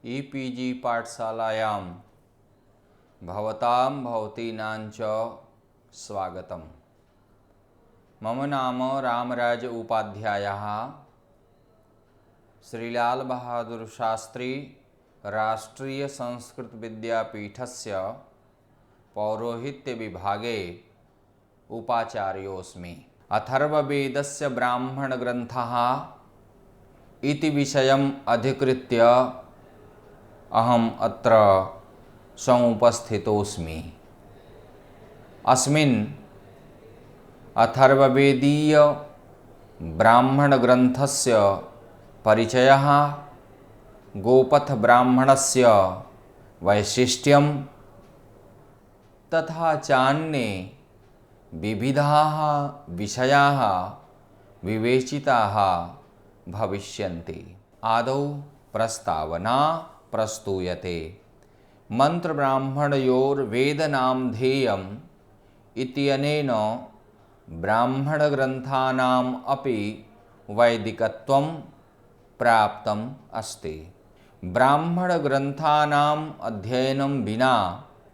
E-PG पाठशालायां भवतां भवतीनां च स्वागतम्। मम नाम रामराज उपाध्यायः। श्रीलाल बहादुर शास्त्री राष्ट्रीय संस्कृत विद्यापीठस्य पौरोहित्य विभागे उपाचार्योऽस्मि। अथर्ववेदस्य ब्राह्मणग्रन्थः इति विषयम् अधिकृत्य अहम् अत्र समुपस्थितोऽस्मि। अस्मिन् अथर्ववेदीय ब्राह्मणग्रन्थस्य परिचयः, गोपथ ब्राह्मणस्य वैशिष्ट्यं तथा चान्ये विविधाः विषयाः विवेचिताः भविष्यन्ति। आदौ प्रस्तावना प्रस्तूयते। मन्त्रब्राह्मणयोर्वेदनामधेयम् इत्यनेन ब्राह्मणग्रन्थानाम् अपि वैदिकत्वं प्राप्तम् अस्ति। ब्राह्मणग्रन्थानाम् अध्ययनं विना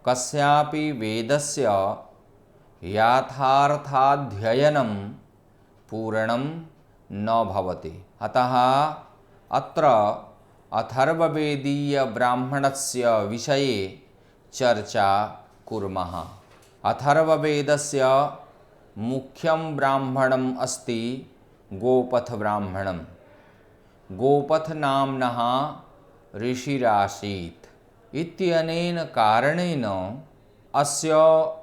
कस्यापि वेदस्य यथार्थाध्ययनं पूर्णं न भवति। अतः अत्र अथर्ववेदीय ब्राह्मणस्य विषये चर्चा कुर्मः। अथर्ववेदस्य मुख्यं ब्राह्मणम् अस्ति गोपथ ब्राह्मणम्। गोपथ नाम्नः ऋषिरासीत् इत्यनेन कारणेन अस्य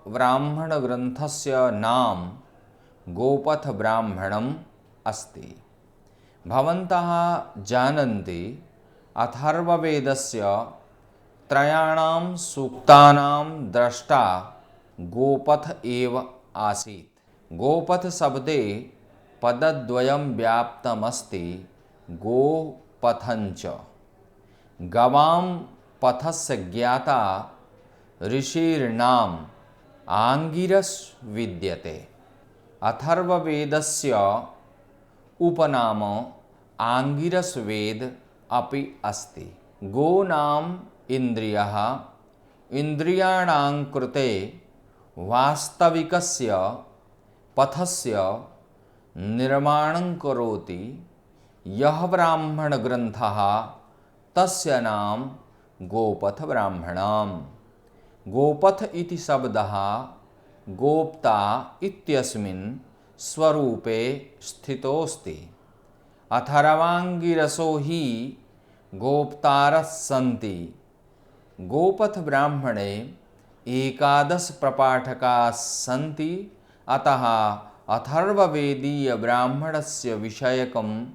ब्राह्मणग्रन्थस्य नाम गोपथ ब्राह्मणम् अस्ति। भवन्तः जानन्ति अथर्ववेदस्य त्रयाणां सूक्तानां द्रष्टा गोपथ एव आसीत्। गोपथ शब्दे पदद्वयं व्याप्तमस्ति, गोपथञ्च। गवां पथस्य ज्ञाता ऋषिर्नाम आंगिरस विद्यते। अथर्ववेदस्य उपनाम आंगिरसवेद अपि अस्ति। गो नाम इन्द्रियः इन्द्रियाणां कृते वास्तविकस्य पथस्य निर्माणं करोति। यः ब्राह्मणग्रन्थः तस्य नाम गोपथ ब्राह्मणम्। गोपथ इति शब्दः गोप्ता इत्यस्मिन् स्वरूपे स्थितोऽस्ति। अथर्वाङ्गिरसो हि गोप्तारस्सन्ति। गोपथ ब्राह्मणे एकादश प्रपाठकाः सन्ति। अतः अथर्ववेदीय ब्राह्मणस्य विषयकं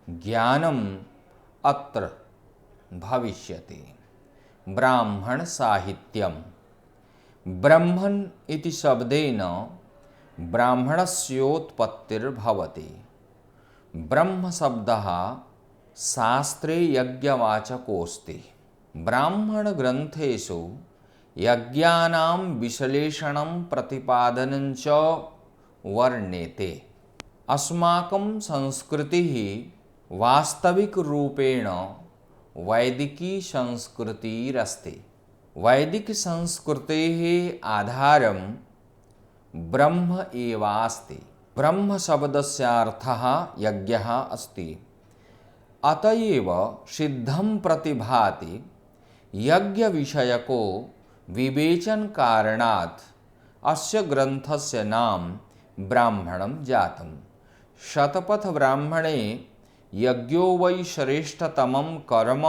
ज्ञानम् अत्र भविष्यति। ब्राह्मण साहित्यम्। ब्रह्मन् इति शब्देन ब्राह्मणस्योत्पत्तिर्भवति। ब्रह्म शब्दः शास्त्रे यज्ञवाचकोऽस्ति। ब्राह्मणग्रन्थेषु यज्ञानां विश्लेषणं प्रतिपादनं च वर्ण्यते। अस्माकं संस्कृतिः वास्तविकरूपेण वैदिकी संस्कृतिरस्ति। वैदिकसंस्कृतेः आधारं ब्रह्म एवास्ति। ब्रह्म शब्दस्यार्थः यज्ञः अस्ति। अतएव सिद्धं प्रतिभाति। यज्ञविषयको विवेचन कारणात् अस्य ग्रन्थस्य नाम ब्राह्मणं जातम्। शतपथ ब्राह्मणे यज्ञो वै श्रेष्ठतमं कर्म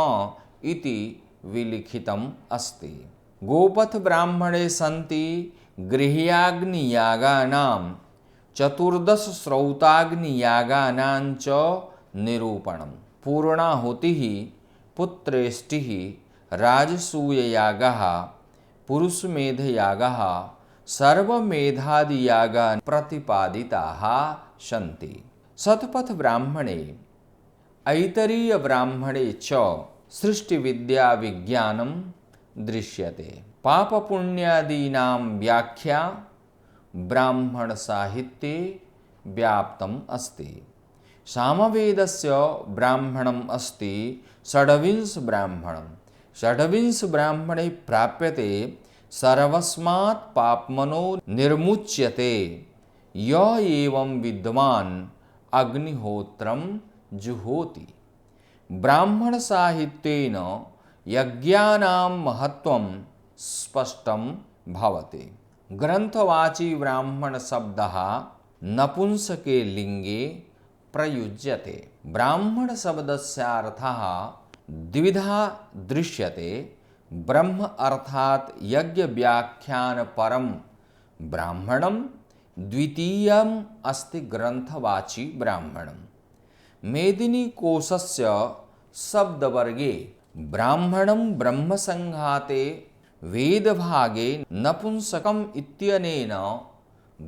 इति विलिखितम् अस्ति। गोपथ ब्राह्मणे सन्ति गृह्याग्नियागानां चतुर्दश श्रौताग्नियागानां च निरूपणम्। पूर्णाहुतिः, पुत्रेष्टिः, राजसूययागः, पुरुषमेधयागः, सर्वमेधादियागाः प्रतिपादिताः सन्ति। शतपथ ब्राह्मणे ऐतरीय ब्राह्मणे च सृष्टिविद्या विज्ञानं दृश्यते। पापपुण्यादीनां व्याख्या ब्राह्मण साहित्ये व्याप्तम् अस्ति। सामवेदस्य ब्राह्मणम् अस्ति षड्विंश ब्राह्मणम्। षड्विंश ब्राह्मणे प्राप्यते सर्वस्मात् पाप्मनो निर्मुच्यते य एवं विद्वान् अग्निहोत्रं जुहोति। ब्राह्मण साहित्येन यज्ञानां महत्त्वं स्पष्टं भवति। ग्रंथवाची ब्राह्मण शब्दः नपुंसके लिंगे प्रयुज्यते। ब्राह्मण शब्दस्य अर्थः द्विधा दृश्यते। ब्रह्म अर्थात यज्ञ व्याख्यान परम ब्राह्मणम, द्वितीयम् अस्ति ग्रंथवाची ब्राह्मणम। मेदिनी कोशस्य शब्दवर्गे ब्राह्मणं ब्रह्मसंघाते वेदभागे नपुंसकम् इत्यनेन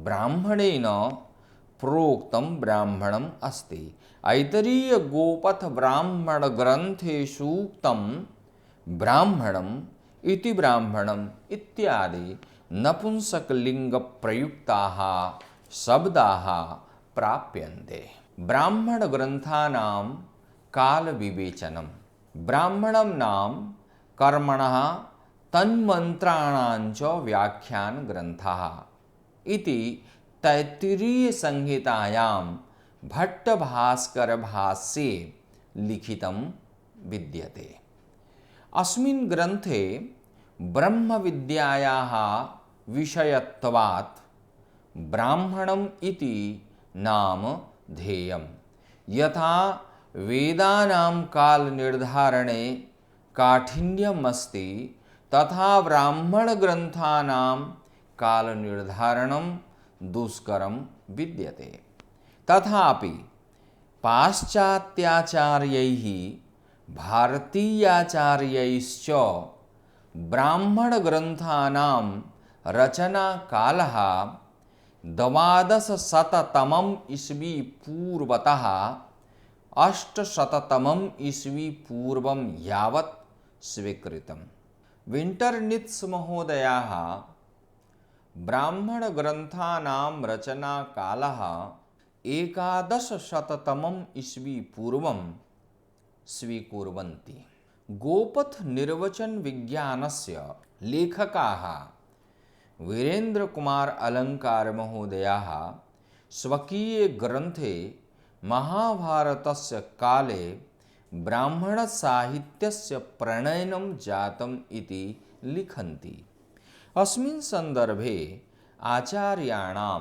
ब्राह्मणेन प्रोक्तं ब्राह्मणम् अस्ति। ऐतरीय गोपथ ब्राह्मण ग्रंथे सूक्तं ब्राह्मणम् इति ब्राह्मणम् इत्यादि नपुंसकलिंग प्रयुक्ताः शब्दाः प्राप्यन्ते। ब्राह्मण ग्रंथानां काल विवेचनम्। ब्राह्मणानां कर्मणः तन्मन्त्राणां च व्याख्यान ग्रंथः इति तैत्तिरीय संहितायां भट्टभास्कर भाष्ये लिखितं विद्यते। अस्मिन् ग्रंथे ब्रह्म विद्यायाः विषयत्वात् ब्राह्मणम् इति नाम ध्येयम्। यथा वेदानां काल निर्धारणे काठिन्यम् अस्ति, तथा ब्राह्मण ग्रंथानां काल निर्धारणं दुष्करं विद्यते। तथापि पाश्चात्याचार्यैः भारतीयाचार्यैश्च ब्राह्मण ग्रंथानां रचनाकालः 1200 ईस्वी पूर्वतः 800 ईस्वी पूर्वं यावत् स्वीकृतम्। विंटर्नित्स् महोदयाः ब्राह्मण ग्रंथानां रचनाकालः 1100 ईस्वी पूर्वं स्वीकुर्वन्ति। गोपथ निर्वचन विज्ञानस्य लेखकाः वीरेंद्र कुमार अलंकार महोदयाः स्वकीये ग्रंथे महाभारतस्य काले ब्राह्मण साहित्यस्य प्रणयनं जातम् इति लिखन्ति। अस्मिन् संदर्भे आचार्याणां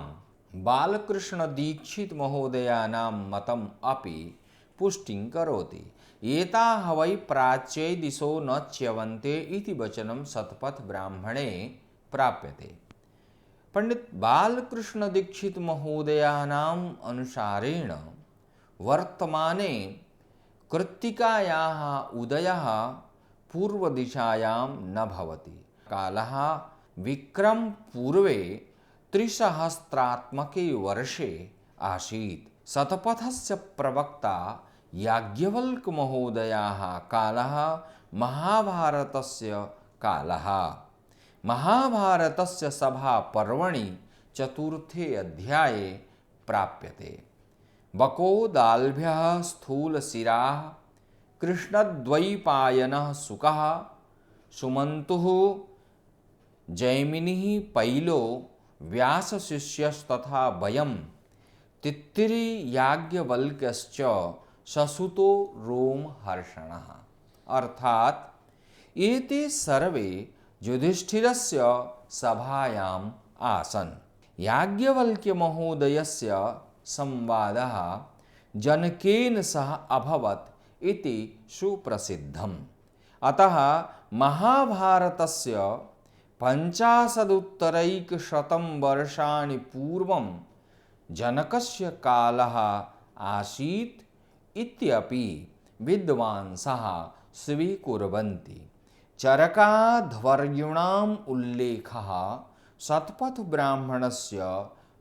बालकृष्ण दीक्षित महोदयानां मतम् अपि पुष्टिं करोति। एताः वै प्राच्ये दिशो न च्यवन्ते इति वचनं शतपथ ब्राह्मणे प्राप्यते। पंडित बालकृष्ण दीक्षित महोदयानाम् अनुसारेण वर्तमाने कृत्तिकायाः उदयः पूर्वदिशायां न भवति। कालः विक्रम पूर्वे 300 वर्षे आसीत्। शतपथस्य प्रवक्ता याज्ञवल्क्य महोदयाः कालः महाभारतस्य कालः। महाभारतस्य सभा पर्वणि 4थे अध्याये प्राप्यते। बकोदाल्भ्यः स्थूलशिराः कृष्णद्वैपायनः शुकः सुमन्तुः जैमिनिः पैलो व्यासशिष्यस्तथा वयं तित्तिरि याज्ञवल्क्यश्च ससुतो रोमहर्षणः। अर्थात एते सर्वे युधिष्ठिरस्य सभायाम् आसन्। याज्ञवल्क्य महोदयस्य संवादः जनकेन सह अभवत् इति सुप्रसिद्धम्। अतः महाभारतस्य 50 वर्षाणि पूर्वं जनकस्य कालः आसीत् इत्यपि विद्वांसः स्वीकुर्वन्ति। चरकाध्वर्युणाम् उल्लेखः शतपथ ब्राह्मणस्य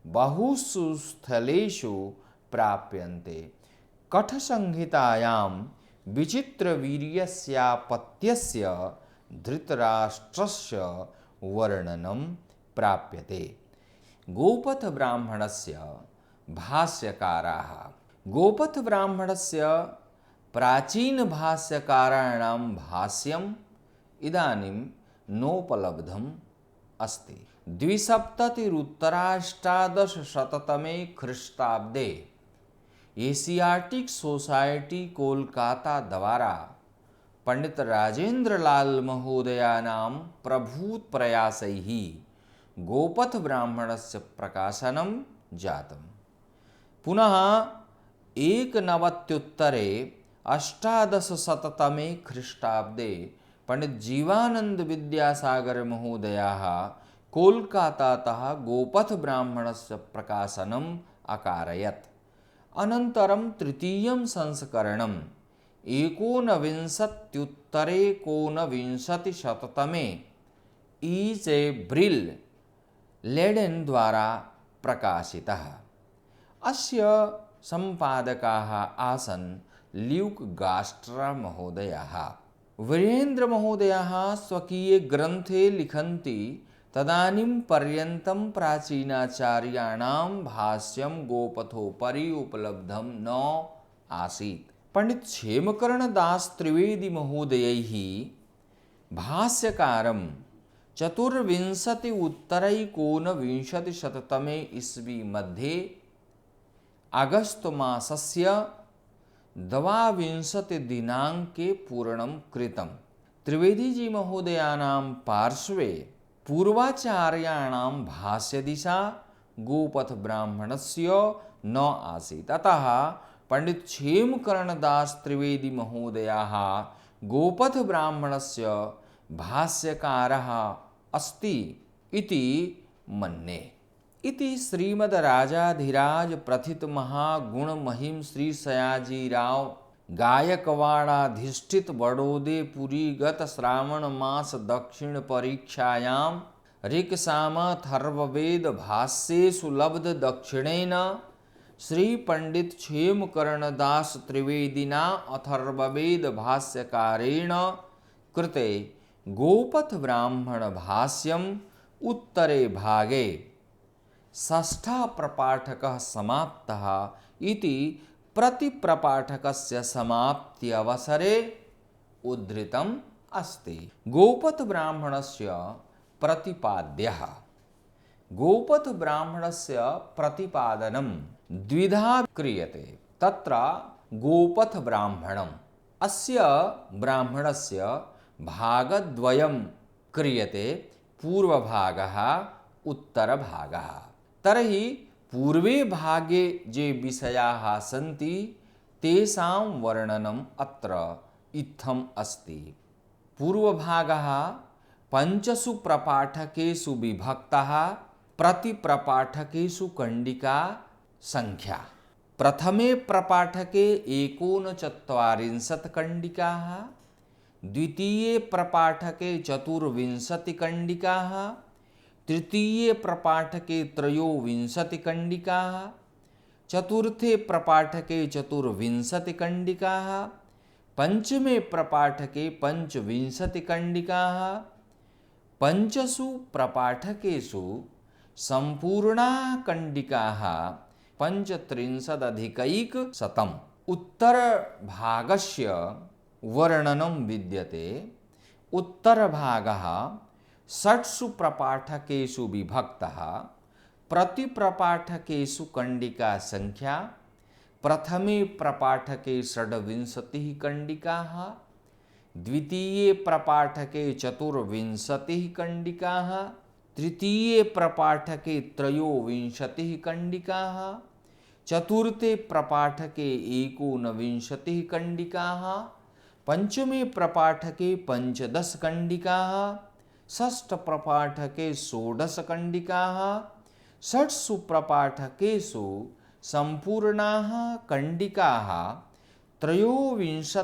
बहुषु स्थलेषु प्राप्यन्ते। कठसंहितायां विचित्रवीर्यस्यापत्यस्य धृतराष्ट्रस्य वर्णनं प्राप्यते। गोपथ ब्राह्मणस्य भाष्यकाराः। गोपथ ब्राह्मणस्य प्राचीन भाष्यकाराणां भाष्यं इदानीं नोपलब्धम् अस्ति। द्विसप्ततिरुत्तराष्टादशशततमे ख्रीष्टाब्दे एशियाटिक सोसाइटी कोलकाता द्वारा पंडित राजेंद्रलाल महोदयानां प्रभूत प्रयासैः गोपथ ब्राह्मणस्य प्रकाशनं जातम्। पुनः एकनवत्युत्तरे अष्टादशशततमे ख्रीष्टाब्दे पंडित जीवानंद विद्यासागर महोदयाः कोलकातातः गोपथ ब्राह्मणस्य प्रकाशनम् अकारयत्। अनन्तरं तृतीयं संस्करणम् एकोनविंशत्युत्तरेकोनविंशतिशततमे ई.जे. ब्रिल लेडेन द्वारा प्रकाशितः। अस्य सम्पादकाः आसन् ल्यूक गास्ट्रा महोदयः। वीरेन्द्र महोदयः स्वकीये ग्रन्थे लिखन्ति तदानीं पर्यन्तं प्राचीनाचार्याणां भाष्यं गोपथोपरि उपलब्धं न आसीत्। पंडित क्षेमकर्णदास त्रिवेदी महोदयैः भाष्यकारं चतुर्विंशति उत्तरैकोनविंशतिशततमे ईस्वी मध्ये अगस्त मासस्य 22 दिनाङ्के पूर्णं कृतम्। त्रिवेदीजी महोदयानां पार्श्वे पूर्वाचार्याणां भाष्यदिशा गोपथ ब्राह्मणस्य न आसीत्। अतः पंडित क्षेमकर्णदास त्रिवेदी महोदयाः गोपथ ब्राह्मणस्य भाष्यकारः अस्ति इति मन्ये। इति श्रीमद् राजाधिराज प्रथित महागुणमहिम श्री सयाजीराव गायकवाड़ाधिष्ठित बड़ोदे पुरी गत श्रावण मास दक्षिण परीक्षायां ऋक्सामथर्ववेद भाष्येषु लब्ध दक्षिणेन श्री पंडित क्षेमकर्णदास त्रिवेदिना अथर्ववेद भाष्यकारेण कृते गोपथ ब्राह्मण भाष्यम उत्तरे भागे षष्ठः प्रपाठकः समाप्तः इति प्रतिप्रपाठकस्य समाप्ति अवसरे उद्धृतम् अस्ति। गोपथ ब्राह्मणस्य प्रतिपाद्यः। गोपथ ब्राह्मणस्य प्रतिपादनं द्विधा क्रियते। तत्र गोपथ ब्राह्मणम् अस्य ब्राह्मणस्य भागद्वयं क्रियते, पूर्वभागः उत्तरभागः। तर्हि पूर्वे भागे ये विषयाः सन्ति तेषां वर्णनम् अत्र इत्थम् अस्ति। पूर्वभागः पञ्चसु प्रपाठकेषु विभक्तः। प्रतिप्रपाठकेषु कंडिका संख्या। प्रथमे प्रपाठके 39 कंडिकाः, द्वितीये प्रपाठके 24 कंडिकाः, तृतीये प्रपाठके 23 कंडिकाः, चतुर्थे प्रपाठके 24 कंडिकाः, पंचमे प्रपाठके 25 कंडिकाः, पंचसु प्रपाठकेषु संपूर्णा कंडिकाः 35 उत्तरभागस्य वर्णनं विद्यते। उत्तरभागः 6 प्रपाठकेषु विभक्तः। प्रतिप्रपाठकेषु कंडिका संख्या। प्रथमे प्रपाठके 26 कंडिकाः, द्वितीये प्रपाठके 24 कंडिकाः, तृतीये प्रपाठके 23 कंडिकाः, चतुर्थे प्रपाठके 29 कंडिकाः, पंचमे प्रपाठके 15 कंडिकाः, षष्ठ प्रपाठके 16 कंडिकाः, षट्सु प्रपाठकेषु संपूर्णाः कंडिकाः 23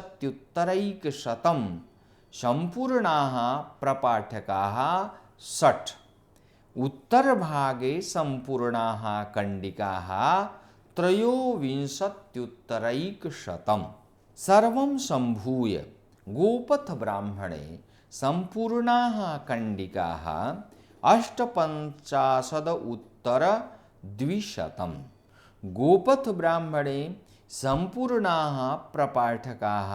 संपूर्णाः प्रपाठकाः 60। उत्तरभागे संपूर्णाः कंडिकाः 23 सर्वं संभूय गोपथ ब्राह्मणे संपूर्णाः कंडिकाः 58 गोपथ ब्राह्मणे संपूर्णाः प्रपाठकाः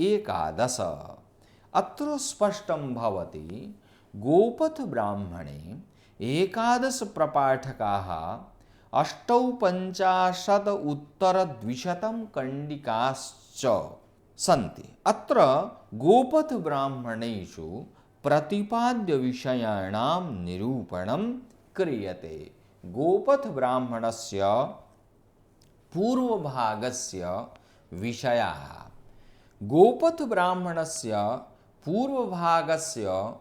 11। अत्र स्पष्टं भवति गोपथ ब्राह्मणे एकादश प्रपाठकाः 850 कंडिकाश्च सन्ति। अत्र गोपथ ब्राह्मणेषु प्रतिपाद्य विषयाणां निरूपणं क्रियते। गोपथ ब्राह्मणस्य पूर्वभागस्य विषयाः। गोपथ ब्राह्मणस्य पूर्वभागस्य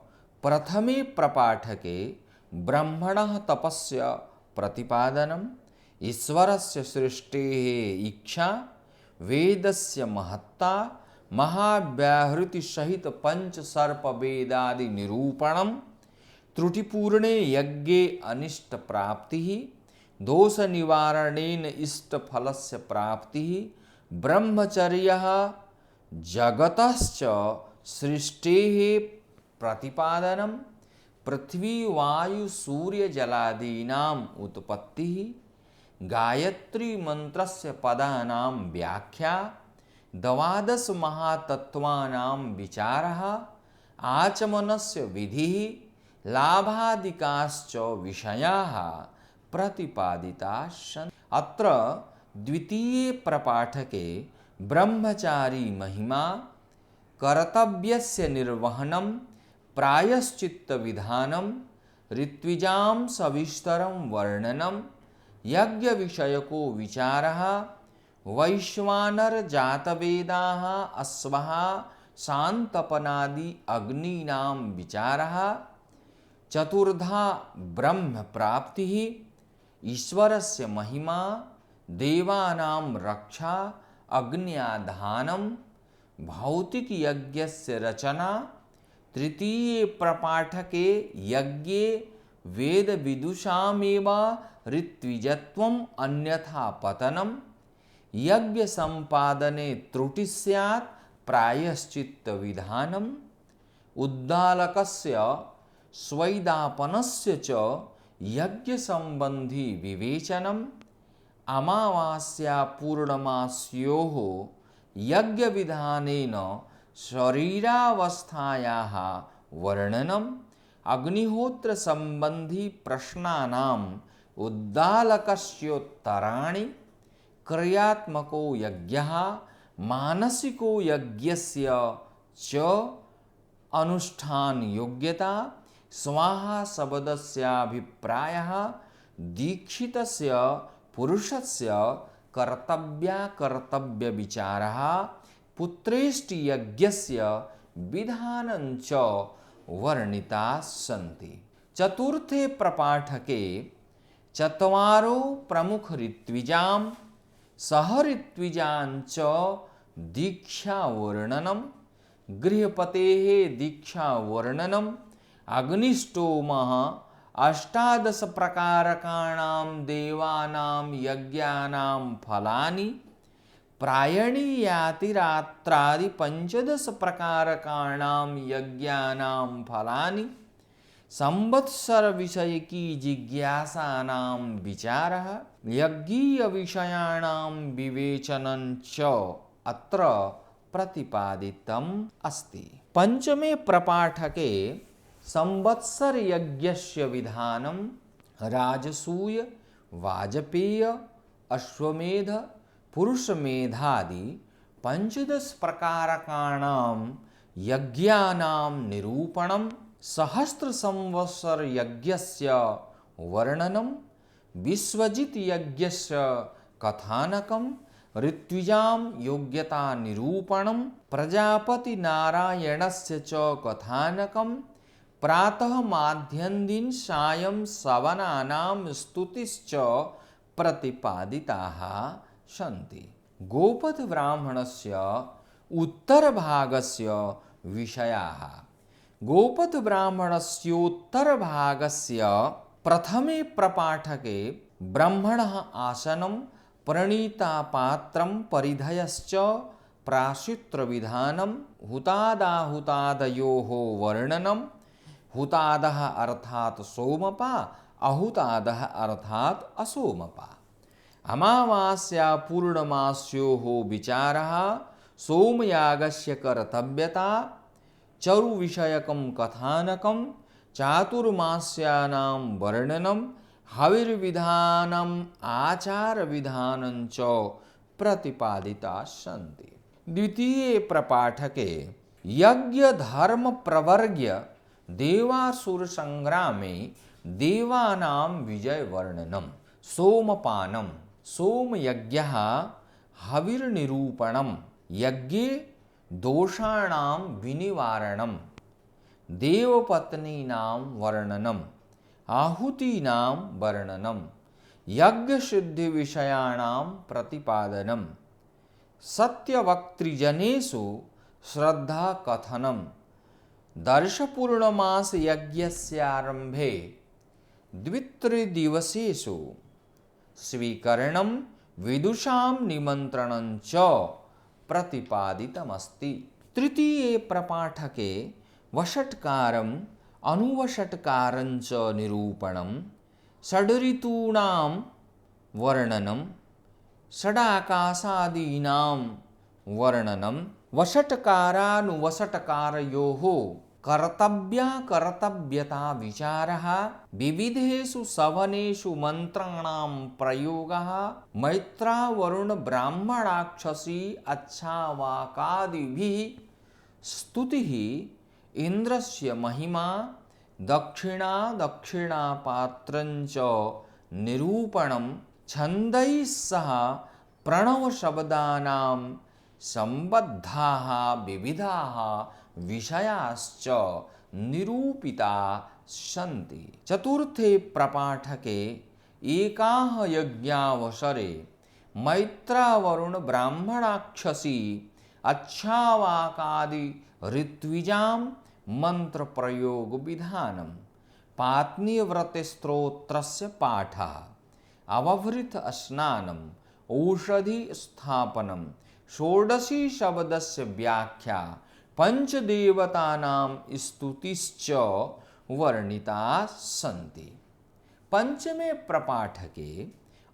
प्रथमे प्रपाठके ब्रह्मणः तपस्य प्रतिपादनम्, ईश्वरस्य सृष्टेः इच्छा, वेदस्य महत्ता, महाव्याहृति सहित पंच सर्प वेदादि निरूपणम, त्रुटिपूर्णे यज्ञे अनिष्ट प्राप्ति, दोष निवारणेन इष्ट फलस्य प्राप्ति, ब्रह्मचर्यः, जगतश्च सृष्टेः प्रतिपादनम, पृथ्वी वायु सूर्य जलादीनाम् उत्पत्तिः, गायत्री मंत्रस्य पदानां व्याख्या, द्वादश महातत्त्वानां विचारः, आचमनस्य विधिः, लाभादिकाश्च विषयाः प्रतिपादिताः सन्ति। अत्र द्वितीये प्रपाठके ब्रह्मचारी महिमा, कर्तव्यस्य निर्वहनं, प्रायश्चित्त विधानं, ऋत्विजां सविस्तरं वर्णनं, यज्ञ विषयको विचारः, वैश्वानर जातवेदाः, अश्वः, शान्तपनादि अग्नीनां विचारः, चतुर्धा ब्रह्म प्राप्तिः, ईश्वरस्य महिमा, देवानां रक्षा, अग्न्याधानं, भौतिक यज्ञस्य रचना। तृतीये प्रपाठके यज्ञे वेद विदुषामेव ऋत्विजत्वम् अन्यथा पतनम्, यज्ञ संपादने त्रुटि स्यात् प्रायश्चित्त विधानम्, उद्दालकस्य स्वैदापनस्य च यज्ञ संबंधी विवेचनम्, अमावास्या पूर्णमास्योः यज्ञ विधानेन शरीरावस्थायाः वर्णनम्, अग्निहोत्र संबंधी प्रश्नानाम् उद्दालकस्योत्तराणि, क्रियात्मको यज्ञः, मानसिको यज्ञस्य च अनुष्ठान योग्यता, स्वाहा शब्दस्याभिप्रायः, दीक्षितस्य पुरुषस्य कर्तव्य विचारः, पुत्रेष्टि यज्ञस्य विधानञ्च वर्णिताः सन्ति। चतुर्थे प्रपाठके चत्वारो प्रमुख ऋत्विजां, सह ऋत्विजांच दीक्षा वर्णनम्, गृहपतेः दीक्षा वर्णनम्, अग्निष्टोमः, अष्टादश प्रकारकाणां देवानां यज्ञानां फलानि, प्रायणीयातिरात्रादि पंचदश प्रकारकाणां यज्ञानां फलानि, संवत्सर विषय की जिज्ञासानां विचारः, यज्ञीय विषयाणां विवेचनं च अत्र प्रतिपादितम् अस्ति। पंचमे प्रपाठके संवत्सर यज्ञस्य विधानं, राजसूय, वाजपेय, अश्वमेध, पुरुषमेधादि पंचदश प्रकारकाणां यज्ञानां निरूपणं, सहस्र संवत्सर यज्ञस्य वर्णनं, विश्वजित यज्ञस्य कथानकं, ऋत्विजां योग्यता निरूपणं, प्रजापति नारायणस्य च कथानकं, प्रातः माध्यन्दिन सायं सवनानां स्तुतिश्च प्रतिपादिताः सन्ति। गोपथ ब्राह्मणस्य उत्तरभागस्य विषयाः। गोपथ ब्राह्मणस्योत्तरभागस्य प्रथमे प्रपाठके ब्रह्मणः आसनं, प्रणीतापात्रं, परिधयश्च प्राशित्रविधानं, हुतादाहुतादयोः वर्णनं, हुतादः अर्थात् सोमपा, अहुतादः अर्थात् असोमपा, अमावास्या पूर्णमास्योः विचारः, सोमयागस्य कर्तव्यता, चरुविषयकं कथानकं चातुर्मास्यानां वर्णनं हविर्विधानम् आचारविधानं च प्रतिपादिता सन्ति। द्वितीये प्रपाठके यज्ञ धर्म प्रवर्ग्य देवासुर संग्रामे देवानां विजय वर्णनम सोमपानम सोमयज्ञः हविर्निरूपणम यज्ञे दोषाणां विनिवारणम देवपत्नीनां वर्णनम आहुतीनां वर्णनम यज्ञसिद्धि विषयाणां प्रतिपादनम सत्यवक्तृजनेषु श्रद्धा कथनम दर्शपूर्णमास यज्ञस्यारंभे द्वित्रिदिवसेषु स्वीकरणं विदुषां निमन्त्रणं च प्रतिपादितमस्ति। तृतीये प्रपाठके वषट्कारम् अनुवषट्कारं च निरूपणं षडऋतूनां वर्णनं षडाकाशादीनां वर्णनं वषट्कारानुवषट्कारयोः कर्तव्याकर्तव्यता विचारः विविधेषु सवनेषु मन्त्राणां प्रयोगः मैत्रावरुण ब्राह्मणाक्षसी अच्छावाकादिभिः स्तुतिः इन्द्रस्य महिमा दक्षिणा दक्षिणापात्रं च निरूपणं छन्दैः सह प्रणवशब्दानां सम्बद्धाः विविधाः विषयाश्च निरूपिताः सन्ति। चतुर्थे प्रपाठके एकाः यज्ञावसरे मैत्रावरुण ब्राह्मणाक्षसी अच्छावाकादि ऋत्विजां मंत्रप्रयोग विधानं पात्नीव्रतस्त्रोत्रस्य पाठः अवभृत स्नानम् औषधि स्थापनं षोडशी शब्दस्य व्याख्या पंचदेवतानां स्तुतिश्च वर्णिता सन्ति। पंचमे प्रपाठके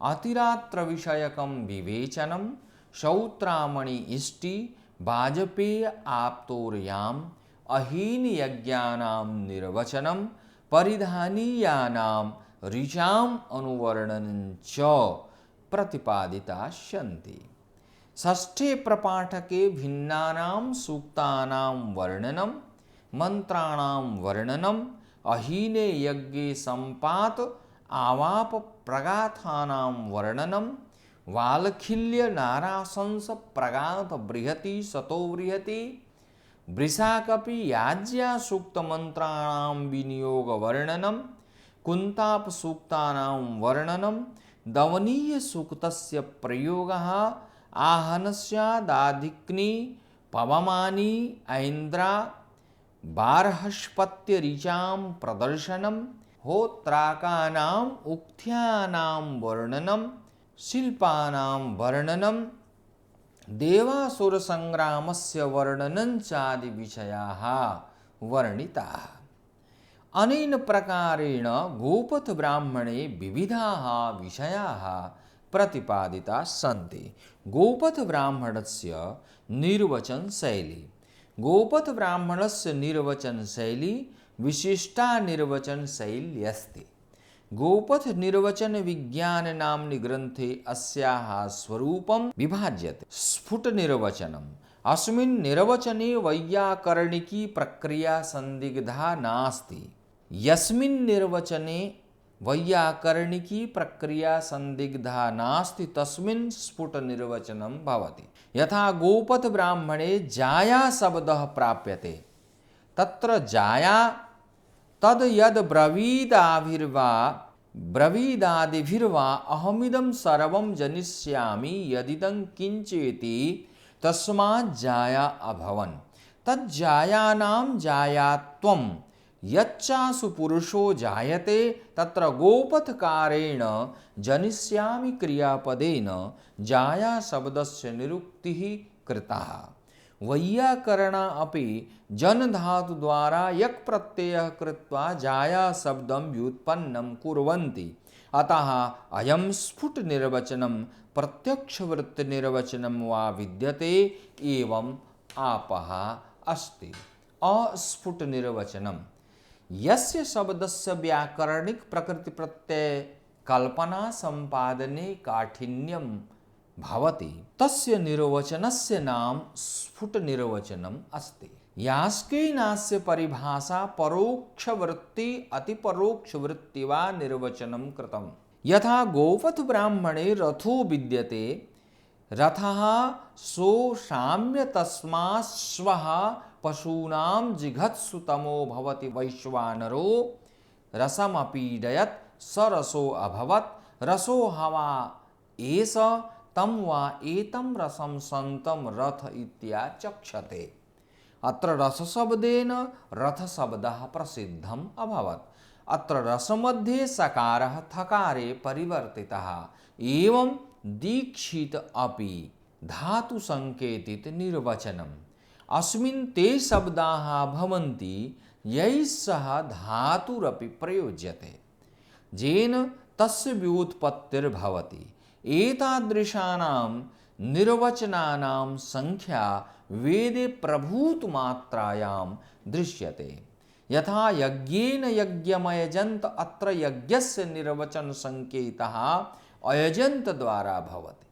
अतिरात्र विषयकं विवेचनं श्रौत्रामणि इष्टि वाजपेय आप्तोर्याम् अहीन यज्ञानां निर्वचनं परिधानीयानां ऋचाम् अनुवर्णनं च प्रतिपादिता सन्ति। षष्ठे प्रपाठके भिन्नानां सूक्तानां वर्णनं मंत्राणां वर्णनं अहीने यज्ञे संपात आवाप प्रगाथानां वर्णनं वालखिल्य नाराशंस प्रगाथ बृहति सतो बृहति वृषाकपि याज्या सूक्त मंत्राणां विनियोग वर्णनं कुंताप सूक्तानां वर्णनं दवनीय सूक्तस्य प्रयोगः आहनस्यादाधिक्नी पवमानी ऐन्द्रा बार्हस्पत्य ऋचां प्रदर्शनं होत्राकानाम् उक्थ्यानां वर्णनं शिल्पानां वर्णनं देवासुर संग्रामस्य वर्णनं चादि विषयाः वर्णिताः। अनेन प्रकारेण गोपथ ब्राह्मणे विविधाः विषयाः प्रतिपादिताः सन्ति। गोपथ ब्राह्मणस्य निर्वचन शैली गोपथ ब्राह्मणस्य निर्वचन शैली विशिष्टा निर्वचन शैली अस्ति। गोपथ निर्वचन विज्ञान नाम्नि ग्रन्थे अस्याः स्वरूपं विभाज्यते। स्फुट निर्वचनम् अस्मिन् निर्वचने वैयाकरणिकी प्रक्रिया संदिग्धा नास्ति। यस्मिन् निर्वचने वैयाकरणिकी प्रक्रिया संदिग्धा नास्ति तस्मिन् स्फुट निर्वचनं भवति। यथा गोपथ ब्राह्मणे जाया शब्दः प्राप्यते तत्र जाया तद यद ब्रवीदादिभिर्वा अहमिदं सर्वं जनिष्यामि यदिदं किंचेति तस्मात् जाया अभवन् तज्जायानां जायात्वं यच्चासु पुरुषो जायते तत्र गोपथकारेण जनिष्यामि क्रियापदेन जाया शब्दस्य निरुक्तिः कृता। वैयाकरणा अपि जन धातु द्वारा यक् प्रत्ययः कृत्वा जाया शब्दं व्युत्पन्नं कुर्वन्ति। अतः अयं स्फुट निर्वचनं प्रत्यक्षवृत्ति निर्वचनं वा विद्यते एवं आपः अस्ति। अस्फुट निर्वचनम यस्य शब्दस्य व्याकरणिक प्रकृति प्रत्यय कल्पना संपादने काठिन्यम भवति तस्य निर्वचनस्य नाम स्फुट निर्वचनम अस्ति। यास्केनास्य परिभाषा परोक्ष वृत्ति अतिपरोक्ष वृत्ति वा निर्वचनम कृतम। यथा गोपथ ब्राह्मणे रथो विद्यते रथः सो साम्य तस्मास्वः पशूनां जिघत्सु तमो भवति वैश्वानरो रसमपीडयत् स रसो अभवत् रसो हवा एष तम वा एतं रसं सन्तं रथ इत्याचक्षते। अत्र रसशब्देन रथशब्दः प्रसिद्धम् अभवत्। अत्र रसमध्ये सकारः थकारे परिवर्तितः एवं दीक्षित अपि धातु संकेतित निर्वचनम्। अस्मिन् ते शब्दाः भवन्ति यैः सह धातुरपि प्रयुज्यते येन तस्य व्युत्पत्तिर्भवति। एतादृशानां निर्वचनानां संख्या वेदे प्रभूतमात्रायां दृश्यते। यथा यज्ञेन यज्ञमयजन्त अत्र यज्ञस्य निर्वचन संकेतः अयजन्त द्वारा भवति।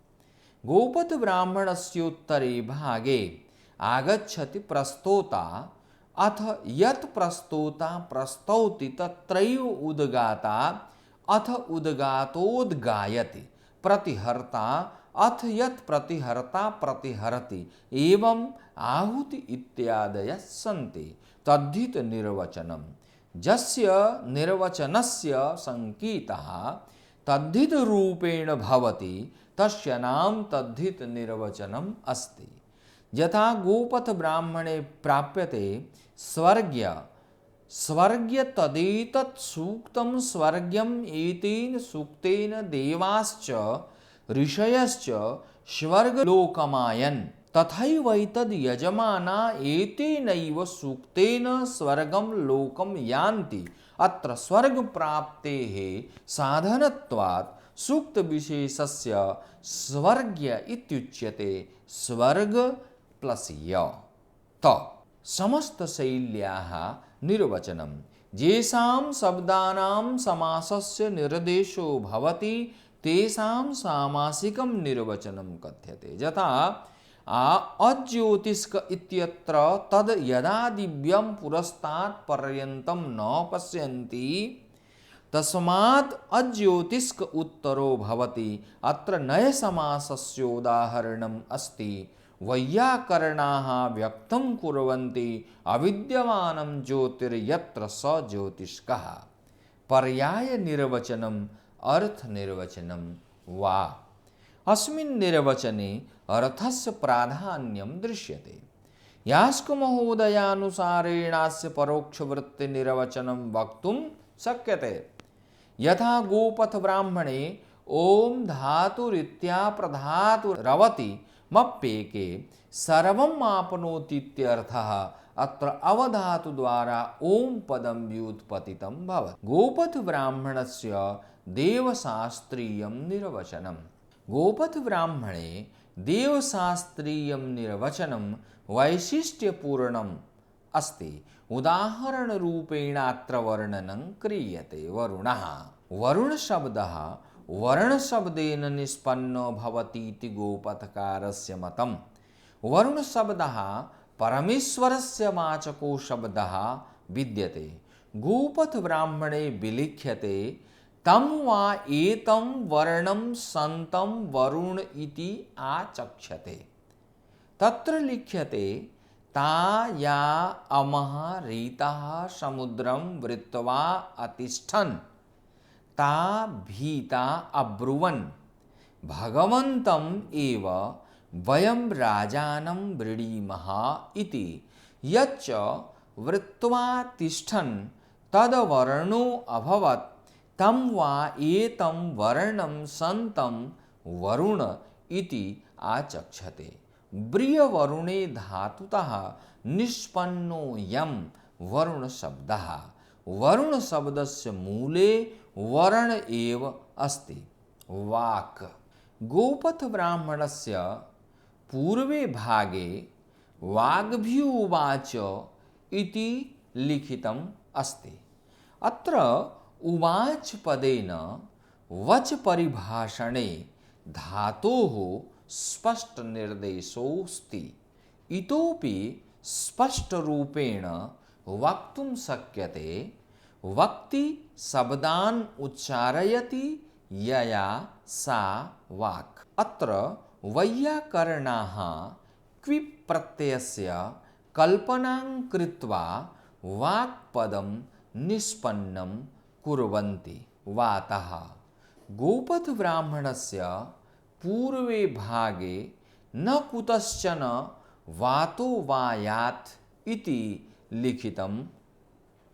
गोपथ ब्राह्मणस्योत्तरे भागे आगच्छति प्रस्तोता अथ यत् प्रस्तोता प्रस्तौति तत्रैव उद्गाता अथ उद्गातोद्गायति प्रतिहर्ता अथ यत् प्रतिहर्ता प्रतिहरति एवं आहुति इत्यादयः सन्ति। तद्धित निर्वचनम् यस्य निर्वचनस्य संकीतः तद्धित रूपेण भवति तस्य नाम तद्धित निर्वचनम् अस्ति। यथा गोपथ ब्राह्मणे प्राप्यते स्वर्ग्य स्वर्ग्य तदेतत् सूक्तं स्वर्ग्यम् एतेन सूक्तेन देवाश्च ऋषयश्च स्वर्गलोकमायन् तथैवैतद् यजमाना एतेनैव सूक्तेन स्वर्गं लोकं यान्ति। अत्र स्वर्ग प्राप्तेः साधनत्वात् सूक्त विशेषस्य स्वर्ग्य इत्युच्यते। स्वर्ग प्लस य त समस्त शैल्याः निर्वचनं येषां शब्दानां समासस्य निर्देशो भवति तेषां सामासिकं निर्वचनं कथ्यते। यथा अज्योतिष्क इत्यत्र तद् यदा दिव्यं पुरस्तात् पर्यन्तं न पश्यन्ति तस्मात् अज्योतिष्क उत्तरो भवति। अत्र नय समासस्योदाहरणम् अस्ति। वैयाकरणाः व्यक्तं कुर्वन्ति अविद्यमानं ज्योतिर्यत्र स ज्योतिष्कः। पर्याय निर्वचनम् अर्थ निर्वचनं वा। अस्मिन् निर्वचने अर्थस्य प्राधान्यं दृश्यते। यास्क महोदयानुसारेणास्य परोक्षवृत्ति निर्वचनं वक्तुं शक्यते। यथा गोपथ ब्राह्मणे ओम धातुरित्या प्रधातुरवति मप्येके सर्वम् आपनोति इत्यर्थः। अत्र अवधातु द्वारा ओम पदं व्युत्पत्तितं भवति। गोपथ ब्राह्मणस्य देवशास्त्रीयं निर्वचनं। गोपथ ब्राह्मणे देवशास्त्रीयं निर्वचनं वैशिष्ट्यपूर्णम् अस्ति। उदाहरणरूपेण अत्र वर्णनं क्रियते। वरुणः वरुणशब्दः वर्णशब्देन निष्पन्नो भवति इति गोपथकारस्य मतम्। वरुणशब्दः परमेश्वरस्य वाचको शब्दः विद्यते। गोपथ ब्राह्मणे विलिख्यते तं वा एतं वर्णं सन्तं वरुण इति आचक्षते। तत्र लिख्यते ता या अमः रीतः समुद्रं वृत्त्वा अतिष्ठन् ता भीता अब्रुवन् भगवन्तम् एव वयं राजानं वृणीमः इति। यच्च वृत्त्वा तिष्ठन् तद्वर्णो अभवत् तं वा एतं वर्णं सन्तं वरुण इति आचक्षते। ब्रियवरुणे धातुतः निष्पन्नो यं वरुण शब्दः। वरुण शब्दस्य मूले वर्ण एव अस्ति। वाक् गोपथ ब्राह्मणस्य पूर्वे भागे वाग्भ्युवाच इति लिखितम् अस्ति। अत्र उवाच पदेन वच परिभाषणे धातोः स्पष्ट निर्देशोऽस्ति। इतोपि स्पष्टरूपेण वक्तुं शक्यते वक्ति शब्दान् उच्चारयति यया सा वाक्। अत्र वैयाकरणाः क्विप् प्रत्ययस्य कल्पनां कृत्वा वाक्पदं निष्पन्नं कुर्वन्ति। वातः गोपथब्राह्मणस्य पूर्वे भागे न कुतश्चन वातो वायात् इति लिखितम्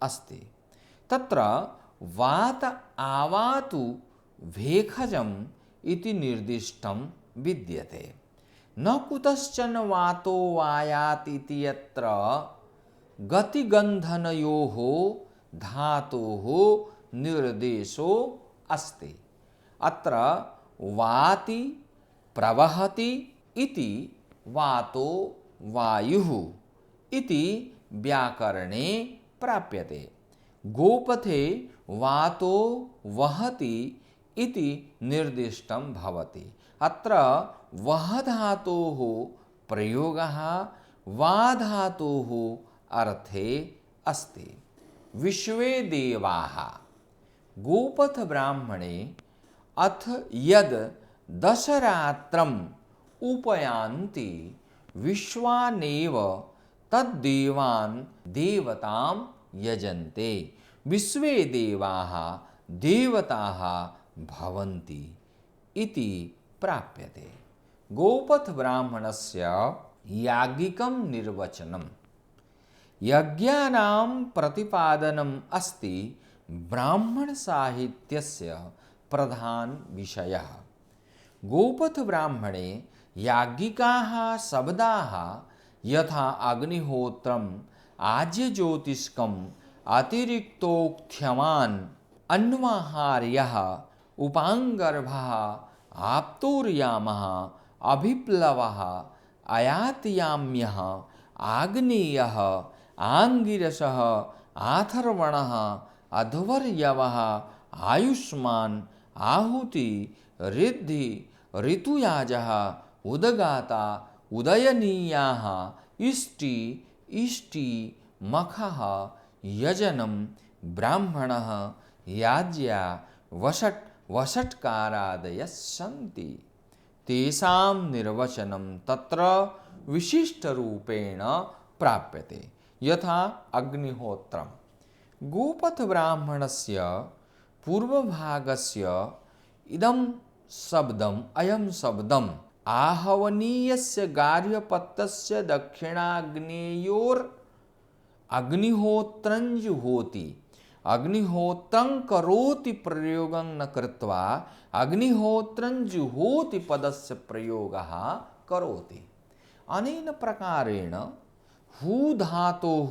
अस्ति। तत्र वात आवातु भेखजम् इति निर्दिष्टं विद्यते। न कुतश्चन वातो वायात् इति यत्र गतिगन्धनयोः धातोः निर्देशो अस्ति। अत्र वाति प्रवहति इति वातो वायुः इति व्याकरणे प्राप्यते। गोपथे वातो वहति इति निर्दिष्टं भवति। अत्र वह धातोः प्रयोगः वा धातोः अर्थे अस्ति। विश्वे देवाः गोपथ ब्राह्मणे अथ यद दशरात्रम् उपयान्ति विश्वानेव तद्देवान् देवतां यजन्ते। विश्वे देवाः देवताः भवन्ति इति प्राप्यते। गोपथ ब्राह्मणस्य याज्ञिकं निर्वचनम्। यज्ञानां प्रतिपादनम् अस्ति ब्राह्मण साहित्यस्य प्रधान विषयः। गोपथ ब्राह्मणे याज्ञिकाः शब्दाः यथा अग्निहोत्रम् आज्यज्योतिष्कम् अतिरिक्तोक्थ्यमान् अन्वाहार्यः उपाङ्गर्भः आप्तोर्यामः अभिप्लवः अयातयाम्यः आग्नेयः आङ्गिरसः आथर्वणः अध्वर्यवः आयुष्मान् आहुति रिद्धि ऋतुयाजः उदगाता उदयनीयाः इष्टि इष्टि मखः यजनं ब्राह्मणः याज्ञा वषट् वषट्कारादयः सन्ति। तेषां निर्वचनं तत्र विशिष्टरूपेण प्राप्यते। यथा अग्निहोत्रम्। गोपथ ब्राह्मणस्य पूर्वभागस्य इदं शब्दम् अयं शब्दम् आहवनीयस्य गार्हपत्यस्य दक्षिणाग्नेयोर् अग्निहोत्रं जुहोति। अग्निहोत्रं करोति प्रयोगं न कृत्वा अग्निहोत्रं जुहोति पदस्य प्रयोगः करोति। अनेन प्रकारेण हू धातोः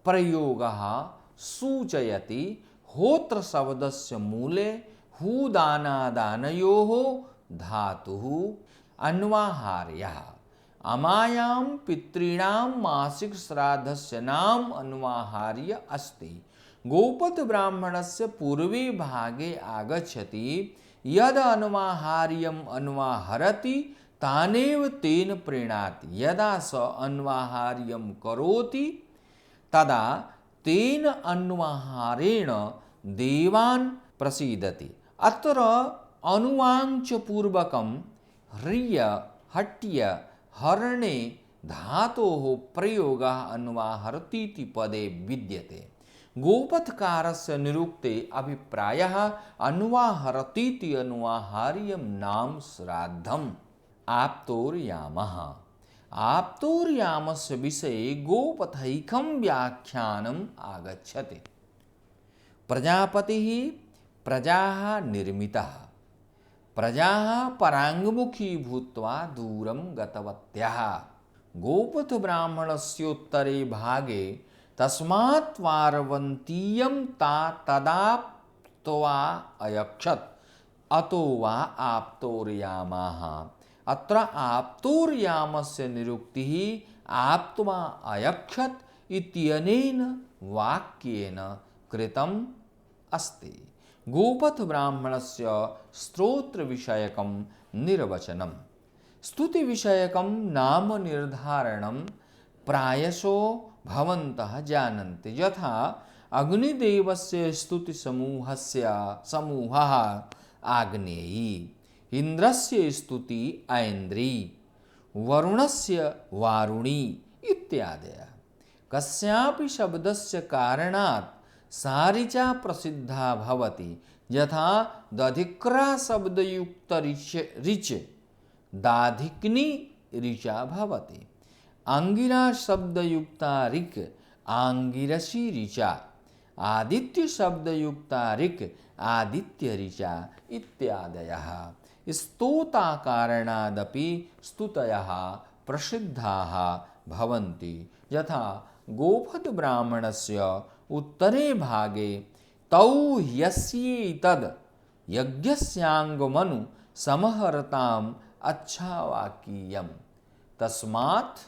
प्रयोगः सूचयति होत्र शब्दस्य मूले हूदानादानयोः धातुः अन्वाहार्यः। अमायां पितॄणां मासिक श्राद्धस्य नाम अन्वाहार्य अस्ति। गोपथ ब्राह्मणस्य पूर्वे भागे आगच्छति यद अन्वाहार्यम् अन्वाहरति तानेव तेन प्रीणाति। यदा स अन्वाहार्यं करोति तदा तेन अन्वाहारेण देवान् प्रसीदति। अत्र अनुवाञ्च पूर्वकं ह्रिय हट्य हरणे धातोः प्रयोगः अन्वाहरतीति पदे विद्यते। गोपथकारस्य निरुक्ते अभिप्रायः अन्वाहरतीति अन्वाहार्यं नाम श्राद्धम् आप्तोर्यामः। आप्तोर्यामस्य विषये गोपथैकं व्याख्यानम् आगच्छति। प्रजापतिः प्रजाः निर्मितः। प्रजाः पराङ्गमुखी भूत्वा दूरं गतवत्यः। गोपथ ब्राह्मणस्योत्तरे भागे तस्मात् वारवन्तीयं ता तदाप्त्वा अयक्षत् अतो वा आप्तोर्यामः। अत्र आप्तोर्यामस्य निरुक्तिः आप्त्वा अयक्षत् इत्यनेन वाक्येन कृतम् अस्ति। गोपथ ब्राह्मणस्य स्तोत्र विषयकं निर्वचनम्। स्तुति विषयकं नाम निर्धारणं प्रायशो भवन्तः जानन्ति। यथा अग्निदेवस्य स्तुति समूहः आग्नेयी, इंद्रस्य स्तुति ऐन्द्री, वरुणस्य वारुणी इत्यादयः। कस्यापि शब्दस्य कारणात् सा ऋचा प्रसिद्धा भवति। यथा दधिक्रा शब्दयुक्त ऋच दाधिक्नी ऋचा भवति। आंगिरा शब्दयुक्ता ऋक् आंगिरसी ऋचा, आदित्य शब्दयुक्ता ऋक् आदित्य ऋचा इत्यादयः। स्तोताकारणादपि स्तुतयः प्रसिद्धाः भवन्ति। यथा गोपथ ब्राह्मणस्य उत्तरे भागे तौ ह्यस्येतद् यज्ञस्याङ्गमनु समहरताम् अच्छावाकीयम्। तस्मात्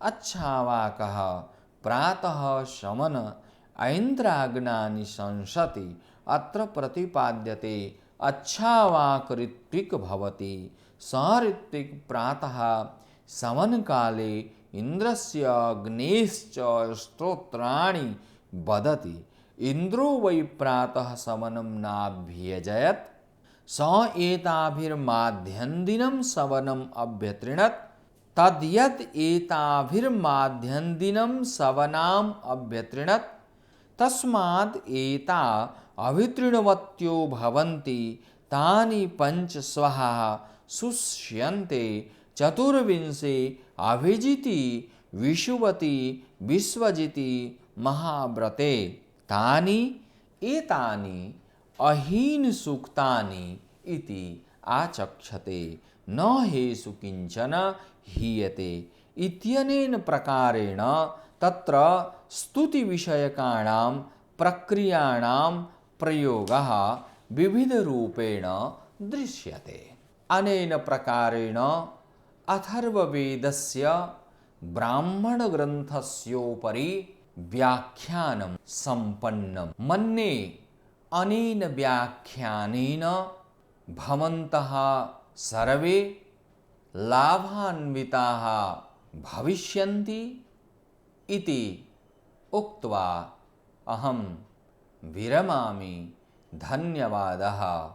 अच्छावाकः प्रातः शमन ऐन्द्राग्नानि संसति। अत्र प्रतिपाद्यते अच्छावाक ऋत्विक भवति। स ऋत्विक प्रातः समनकाले इंद्रस्य अग्नेश्च स्तोत्राणि वदति। इंद्रो वै प्रातः समनं नाभ्यजयत्, स एताभिर्माध्यन्दिनं सवनम् अभ्यतृणत्। तद्यत् एताभिर्माध्यन्दिनं सवनाम् अभ्यतृणत्, तस्मात् एता अभितृणवत्यो भवन्ति। तानि पंच स्वहाः शुष्यन्ते। चतुर्विंशे अभिजिति विषुवति विश्वजिति महाव्रते तानि एतानि अहीन सूक्तानि इति आचक्षते। न हेषु किंचन हीयते। इत्यनेन प्रकारेण तत्र स्तुति विषयकाणां प्रक्रियाणां प्रयोगः विविध रूपेण दृश्यते। अनेन प्रकारेण अथर्ववेदस्य ब्राह्मणग्रन्थस्योपरि व्याख्यानं सम्पन्नं मन्ये। अनेन व्याख्यानेन भवन्तः सर्वे लाभान्विताः भविष्यन्ति इति उक्त्वा अहं विरमामि। धन्यवादः।